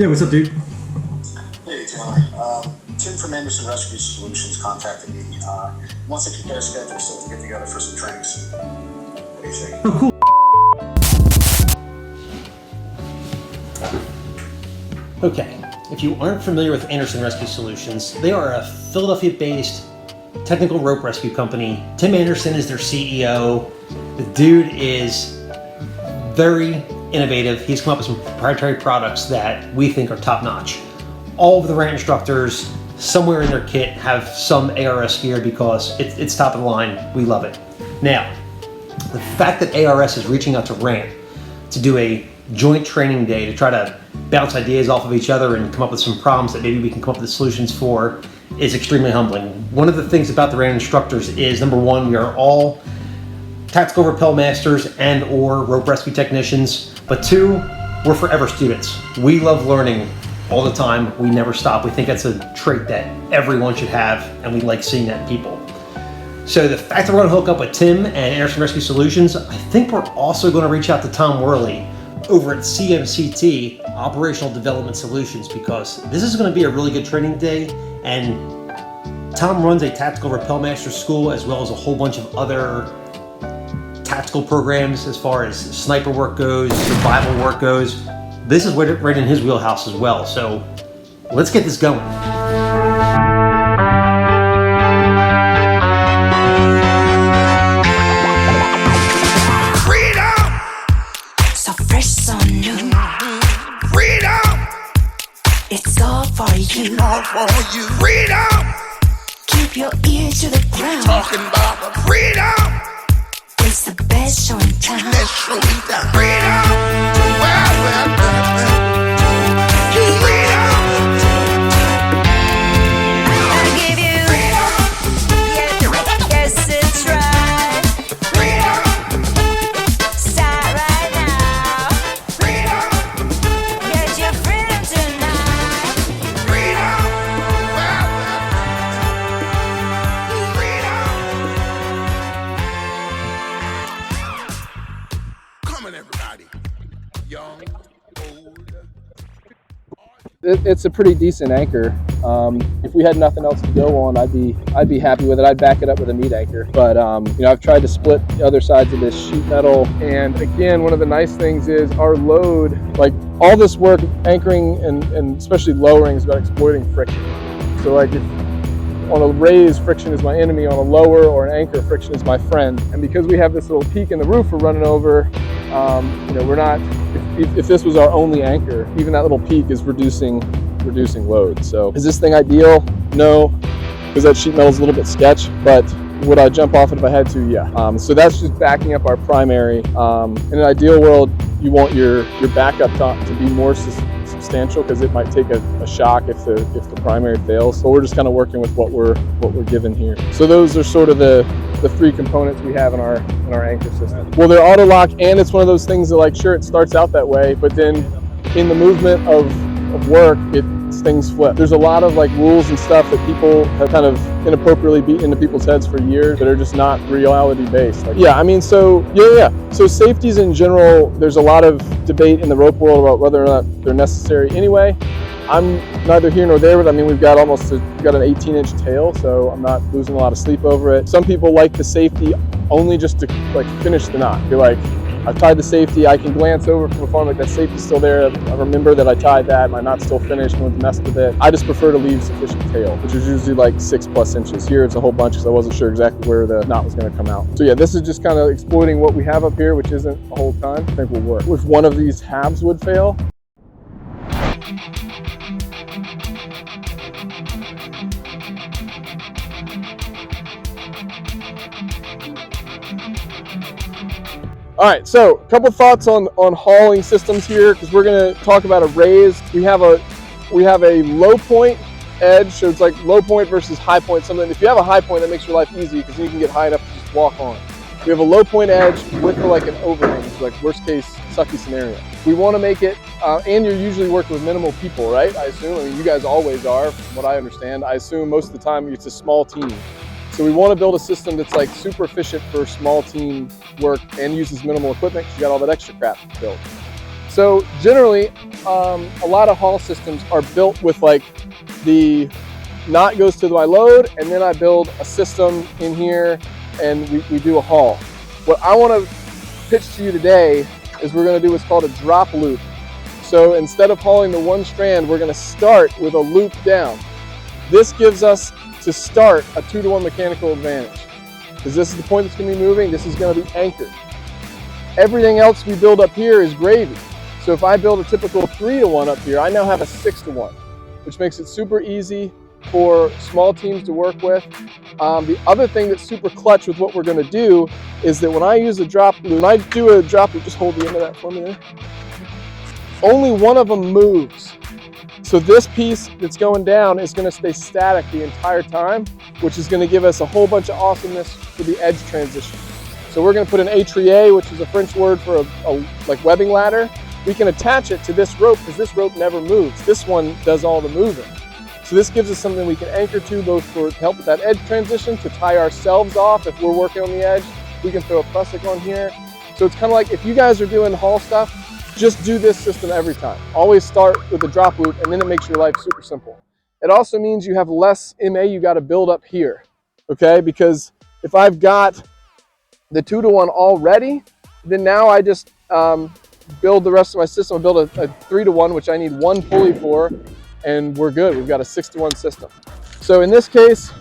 Yeah, what's up, dude? Hey, Taylor. Tim from Anderson Rescue Solutions contacted me. Wants to get a schedule so we can get together for some drinks. What do you think? Oh, cool. Okay, if you aren't familiar with Anderson Rescue Solutions, they are a Philadelphia-based technical rope rescue company. Tim Anderson is their CEO. The dude is very innovative. He's come up with some proprietary products that we think are top-notch. All of the RANT instructors, somewhere in their kit, have some ARS gear because it's top of the line. We love it. Now, the fact that ARS is reaching out to RANT to do a joint training day to try to bounce ideas off of each other and come up with some problems that maybe we can come up with solutions for is extremely humbling. One of the things about the RANT instructors is, number one, we are all tactical rappel masters and or rope rescue technicians, but two, we're forever students. We love learning all the time. We never stop. We think that's a trait that everyone should have, and we like seeing that in people. So the fact that we're going to hook up with Tim and Anderson Rescue Solutions, I think we're also going to reach out to Tom Worley over at CMCT, Operational Development Solutions, because this is going to be a really good training day, and Tom runs a tactical rappel master school as well as a whole bunch of other tactical programs as far as sniper work goes, survival work goes. This is right in his wheelhouse as well. So let's get this going. Freedom! So fresh, so new. Freedom! It's all for you. All for you. Freedom! Keep your ear to the ground. Talking about freedom! It's the best show in town. Best show in town. Freedom! Well. Freedom! I'll give you freedom. Yes, it's right. Freedom! Start right now. Freedom! Get your freedom tonight. Freedom! Everybody, young, old. It's a pretty decent anchor. If we had nothing else to go on, I'd be happy with it. I'd back it up with a meat anchor. But I've tried to split the other sides of this sheet metal. And again, one of the nice things is our load, like all this work anchoring and especially lowering, is about exploiting friction. So like if on a raise, friction is my enemy. On a lower or an anchor, friction is my friend. And because we have this little peak in the roof we're running over, we're not, if this was our only anchor, even that little peak is reducing load. So is this thing ideal? No, because that sheet metal is a little bit sketch, but would I jump off it if I had to? Yeah. So that's just backing up our primary. In an ideal world, you want your backup to be more substantial because it might take a shock if the primary fails. So we're just kind of working with what we're given here. So those are sort of the three components we have in our anchor system. Well, they're auto lock, and it's one of those things that, like, sure, it starts out that way, but then in the movement of work, things flip. There's a lot of like rules and stuff that people have kind of inappropriately beaten into people's heads for years that are just not reality based. Like, So safeties in general, there's a lot of debate in the rope world about whether or not they're necessary anyway. I'm neither here nor there, but we've got an 18-inch tail, so I'm not losing a lot of sleep over it. Some people like the safety only just to like finish the knot. You're like, I've tied the safety, I can glance over from afar, like that safety's still there. I remember that I tied that, my knot's still finished, no one's messed with it. I just prefer to leave sufficient tail, which is usually like 6+ inches. Here it's a whole bunch because I wasn't sure exactly where the knot was gonna come out. So yeah, this is just kind of exploiting what we have up here, which isn't a whole ton. I think will work. If one of these halves would fail, all right, so a couple thoughts on hauling systems here, because we're going to talk about a raise. We have a low point edge, so it's like low point versus high point. Something if you have a high point, that makes your life easy because then you can get high enough to just walk on. We have a low point edge with like an overhang, so like worst case sucky scenario. We want to make it, and you're usually working with minimal people, right? I assume. You guys always are, from what I understand. I assume most of the time it's a small team. So we want to build a system that's like super efficient for small team work and uses minimal equipment because you got all that extra crap to build. So generally, a lot of haul systems are built with like the knot goes to my load, and then I build a system in here and we do a haul. What I want to pitch to you today is we're going to do what's called a drop loop. So instead of hauling the one strand, we're going to start with a loop down. This gives us to start a 2-to-1 mechanical advantage, because this is the point that's going to be moving. This is going to be anchored. Everything else we build up here is gravy. So if I build a typical 3-to-1 up here, I now have a 6-to-1, which makes it super easy for small teams to work with. The other thing that's super clutch with what we're going to do is that when I use a drop loop, when I do a drop loop, just hold the end of that for me there. Only one of them moves. So this piece that's going down is going to stay static the entire time, which is going to give us a whole bunch of awesomeness for the edge transition. So we're going to put an étrier, which is a French word for a like webbing ladder. We can attach it to this rope because this rope never moves. This one does all the moving. So this gives us something we can anchor to, both to help with that edge transition, to tie ourselves off if we're working on the edge. We can throw a prusik on here. So it's kind of like if you guys are doing haul stuff, just do this system every time. Always start with the drop loop, and then it makes your life super simple. It also means you have less MA you got to build up here, okay? Because if I've got the 2-to-1 already, then now I just build the rest of my system. I build a 3-to-1, which I need one pulley for, and we're good. We've got a 6-to-1 system. So in this case,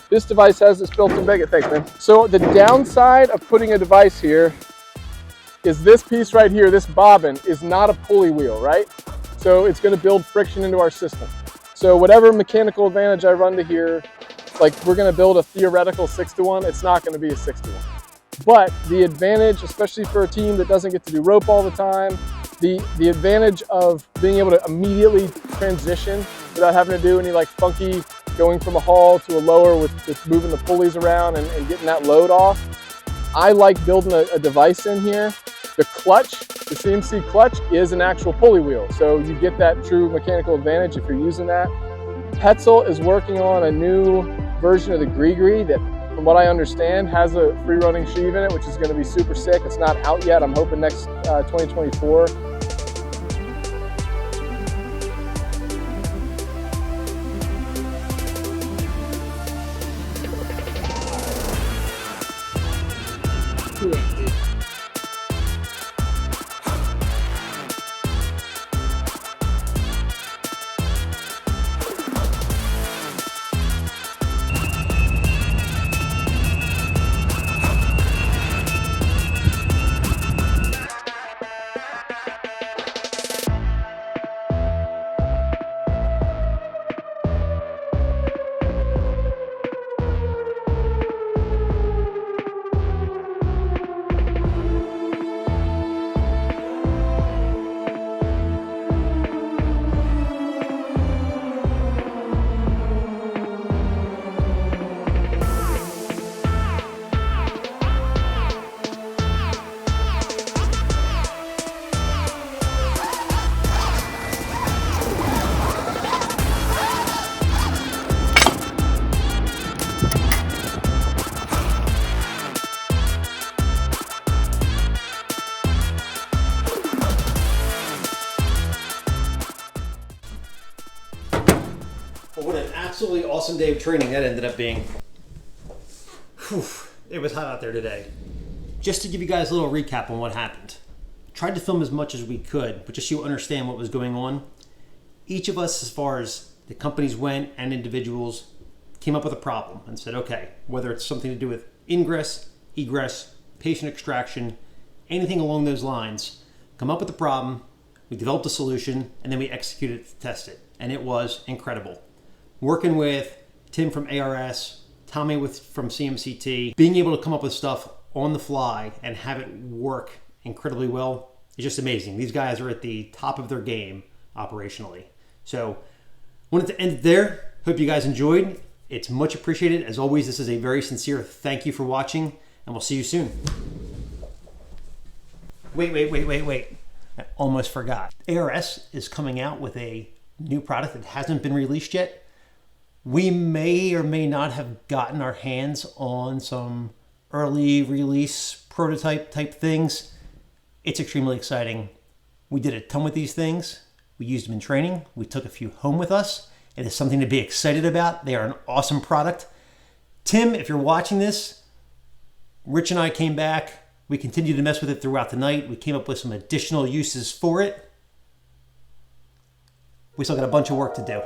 this device has this built-in magnet. Thanks, man. So the downside of putting a device here is this piece right here, this bobbin, is not a pulley wheel, right? So it's going to build friction into our system. So whatever mechanical advantage I run to here, like we're going to build a theoretical 6-to-1, it's not going to be a 6-to-1. But the advantage, especially for a team that doesn't get to do rope all the time, the advantage of being able to immediately transition without having to do any like funky going from a haul to a lower with moving the pulleys around and getting that load off. I like building a device in here. The clutch, the CMC clutch, is an actual pulley wheel. So you get that true mechanical advantage if you're using that. Petzl is working on a new version of the Grigri that, from what I understand, has a free-running sheave in it, which is going to be super sick. It's not out yet. I'm hoping next 2024. Well, what an absolutely awesome day of training that ended up being. Whew, it was hot out there today. Just to give you guys a little recap on what happened. Tried to film as much as we could, but just so you understand what was going on. Each of us, as far as the companies went and individuals, came up with a problem and said, okay, whether it's something to do with ingress, egress, patient extraction, anything along those lines, come up with a problem, we developed a solution, and then we executed it to test it. And it was incredible. Working with Tim from ARS, Tommy from CMCT, being able to come up with stuff on the fly and have it work incredibly well is just amazing. These guys are at the top of their game operationally. So wanted to end it there. Hope you guys enjoyed. It's much appreciated. As always, this is a very sincere thank you for watching, and we'll see you soon. Wait. I almost forgot. ARS is coming out with a new product that hasn't been released yet. We may or may not have gotten our hands on some early release prototype type things. It's extremely exciting. We did a ton with these things. We used them in training. We took a few home with us. It is something to be excited about. They are an awesome product. Tim, if you're watching this, Rich and I came back. We continued to mess with it throughout the night. We came up with some additional uses for it. We still got a bunch of work to do.